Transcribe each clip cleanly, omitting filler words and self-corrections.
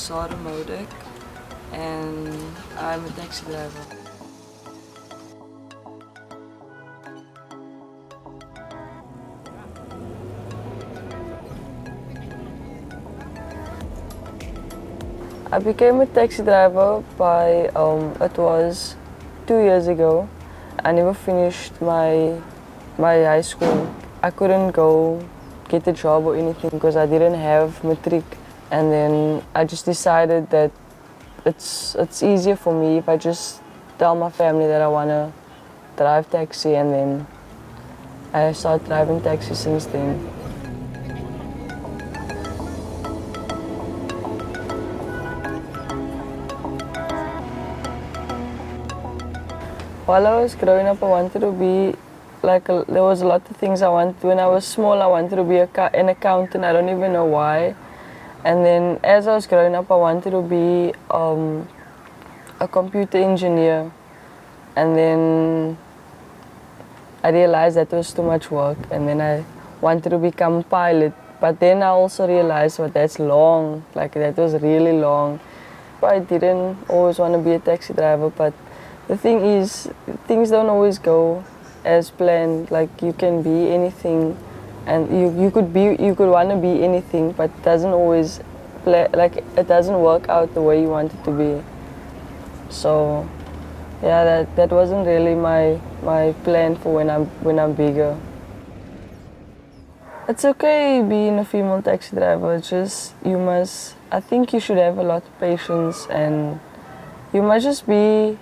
Sarah Modek and I'm a taxi driver. I became a taxi driver it was 2 years ago. I never finished my high school. I couldn't go get a job or anything because I didn't have matric. And then I just decided that it's easier for me if I just tell my family that I want to drive taxi, and then I started driving taxi since then. While I was growing up, I wanted to be there was a lot of things I wanted. When I was small, I wanted to be an accountant. I don't even know why. And then as I was growing up, I wanted to be a computer engineer. And then I realized that was too much work. And then I wanted to become a pilot. But then I also realized, that's long. That was really long. I didn't always want to be a taxi driver, but the thing is, things don't always go as planned. You can be anything, and you could want to be anything, but it doesn't always it doesn't work out the way you want it to be. So yeah, that wasn't really my plan for when I'm bigger. It's okay being a female taxi driver. Just I think you should have a lot of patience, and you must just be.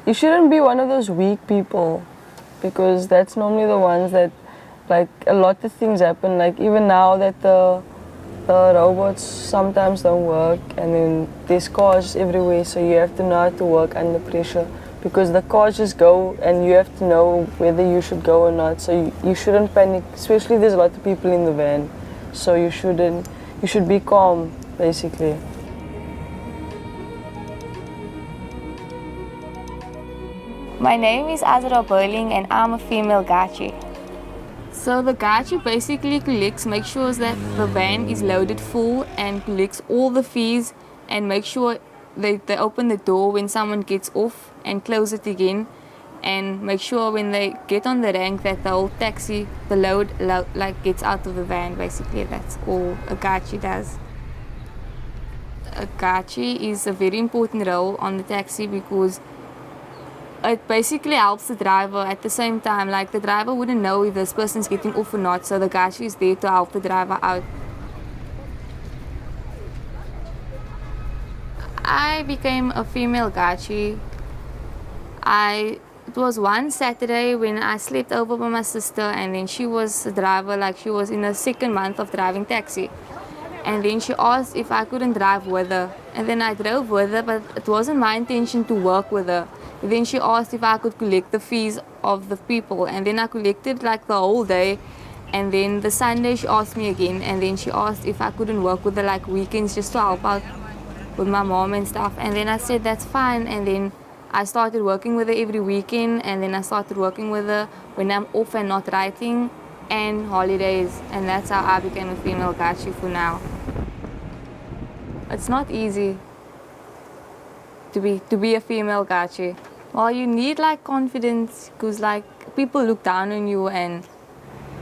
You shouldn't be one of those weak people, because that's normally the ones that, a lot of things happen. Even now that the robots sometimes don't work, and then there's cars everywhere, so you have to know how to work under pressure, because the cars just go and you have to know whether you should go or not. So you shouldn't panic, especially there's a lot of people in the van. So you should be calm, basically. My name is Azra Burling and I'm a female gachi. So the gachi basically makes sure that the van is loaded full and collects all the fees, and make sure they open the door when someone gets off and close it again, and make sure when they get on the rank that the whole taxi, the load gets out of the van. Basically, that's all a gachi does. A gachi is a very important role on the taxi because it basically helps the driver at the same time. The driver wouldn't know if this person's getting off or not, so the gachi is there to help the driver out. I became a female gachi. It was one Saturday when I slept over by my sister, and then she was a driver, she was in her second month of driving taxi. And then she asked if I couldn't drive with her. And then I drove with her, but it wasn't my intention to work with her. And then she asked if I could collect the fees of the people. And then I collected the whole day. And then the Sunday she asked me again. And then she asked if I couldn't work with her weekends just to help out with my mom and stuff. And then I said that's fine. And then I started working with her every weekend. And then I started working with her when I'm off and not writing, and holidays, and that's how I became a female gachi for now. It's not easy to be a female gachi. Well, you need confidence, because people look down on you and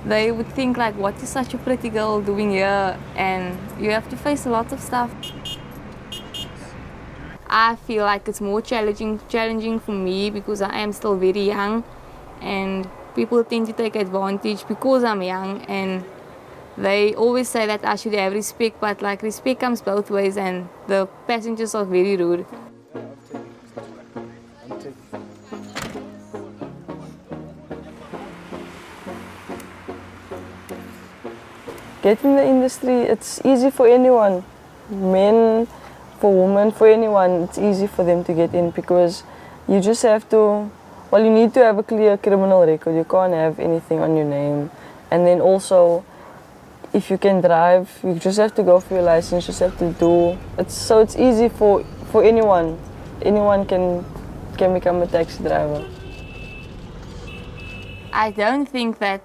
they would think what is such a pretty girl doing here, and you have to face a lot of stuff. I feel it's more challenging for me because I am still very young, and people tend to take advantage because I'm young, and they always say that I should have respect, but respect comes both ways, and the passengers are very rude. Getting in the industry, it's easy for anyone. Men, for women, for anyone, it's easy for them to get in, because you just have to. Well, you need to have a clear criminal record. You can't have anything on your name. And then also, if you can drive, you just have to go for your license. You just have to do. It's easy for anyone. Anyone can become a taxi driver. I don't think that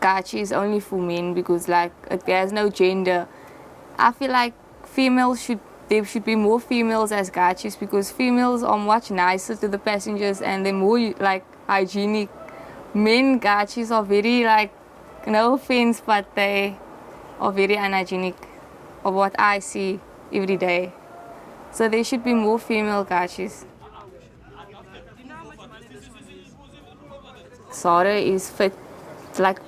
gachi is only for men, because it has no gender. I feel there should be more females as gachis, because females are much nicer to the passengers and they're more like hygienic. Men gachis are very like, no offense, but they are very unhygienic of what I see every day. So there should be more female gachis. Sarah is fit, like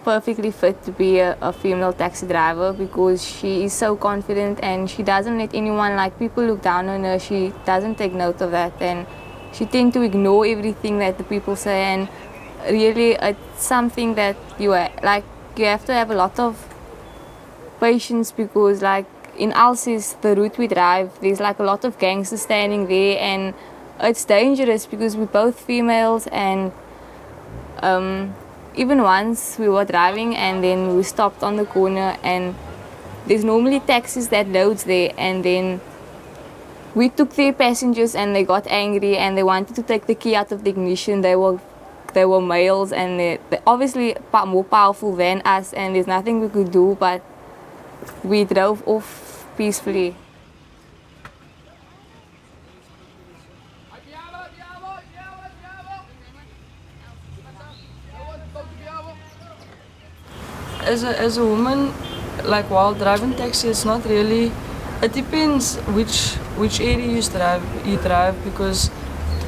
perfectly fit to be a female taxi driver, because she is so confident and she doesn't let anyone, like people look down on her, she doesn't take note of that, and she tends to ignore everything that the people say. And really it's something that you have to have a lot of patience, because like in Alsace, the route we drive, there's like a lot of gangsters standing there, and it's dangerous because we're both females. And even once we were driving and then we stopped on the corner, and there's normally taxis that loads there, and then we took their passengers and they got angry and they wanted to take the key out of the ignition. They were males and they're obviously more powerful than us, and there's nothing we could do, but we drove off peacefully. As a woman, like while driving taxi, it's not really. It depends which area you drive, because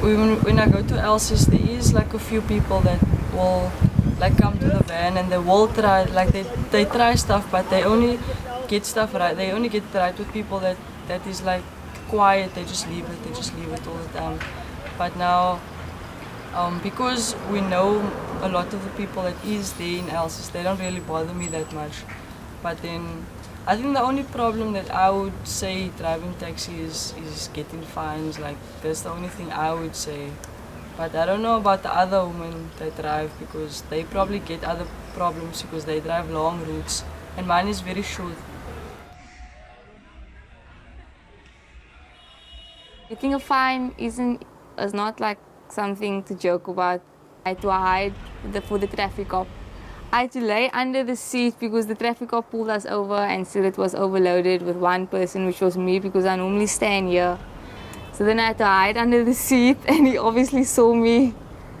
when I go to Alsace, there is like a few people that will like come to the van and they will try, like they try stuff, but they only get stuff right. They only get right with people that is like quiet. They just leave it all the time. But now, because we know a lot of the people that is there in Alsace, they don't really bother me that much. But then I think the only problem that I would say driving taxi is getting fines. Like that's the only thing I would say. But I don't know about the other women that drive, because they probably get other problems because they drive long routes and mine is very short. Getting a fine is not like something to joke about. I had to hide for the traffic cop. I had to lay under the seat because the traffic cop pulled us over and said it was overloaded with one person, which was me, because I normally stand here. So then I had to hide under the seat and he obviously saw me.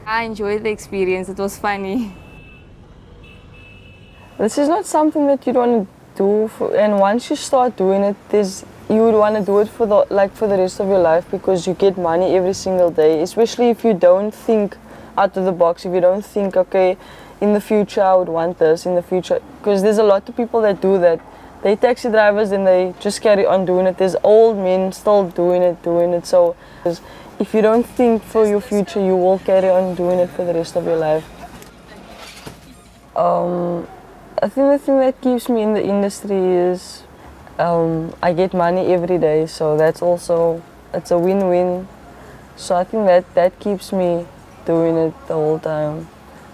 I enjoyed the experience, it was funny. This is not something that you want to do, and once you start doing it, you would want to do it for the rest of your life, because you get money every single day, especially if you don't think out of the box, if you don't think, okay, in the future I would want this, in the future, because there's a lot of people that do that. They taxi drivers and they just carry on doing it. There's old men still doing it. So if you don't think for your future, you will carry on doing it for the rest of your life. I think the thing that keeps me in the industry is I get money every day, so that's also, it's a win-win. So I think that keeps me doing it the whole time.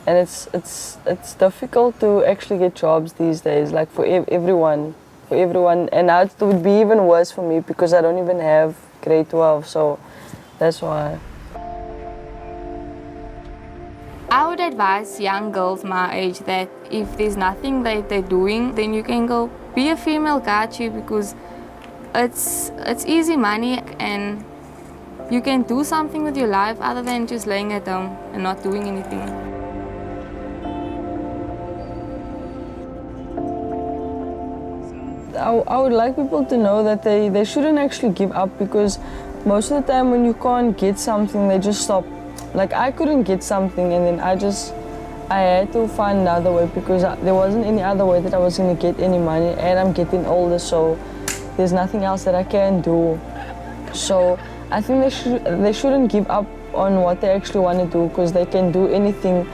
And it's difficult to actually get jobs these days, like for everyone. And now it would be even worse for me because I don't even have grade 12, so that's why. I would advise young girls my age that if there's nothing that they're doing, then you can go be a female gachi, because it's easy money and you can do something with your life other than just laying at home and not doing anything. I would like people to know that they shouldn't actually give up, because most of the time when you can't get something, they just stop. Like I couldn't get something and then I had to find another way, because there wasn't any other way that I was going to get any money, and I'm getting older, so there's nothing else that I can do. So I think they shouldn't give up on what they actually want to do, because they can do anything.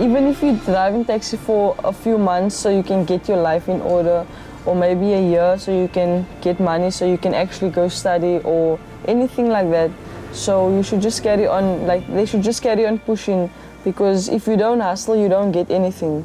Even if you're driving taxi for a few months so you can get your life in order, or maybe a year so you can get money so you can actually go study or anything like that. So you should just carry on, like they should just carry on pushing, because if you don't hustle, you don't get anything.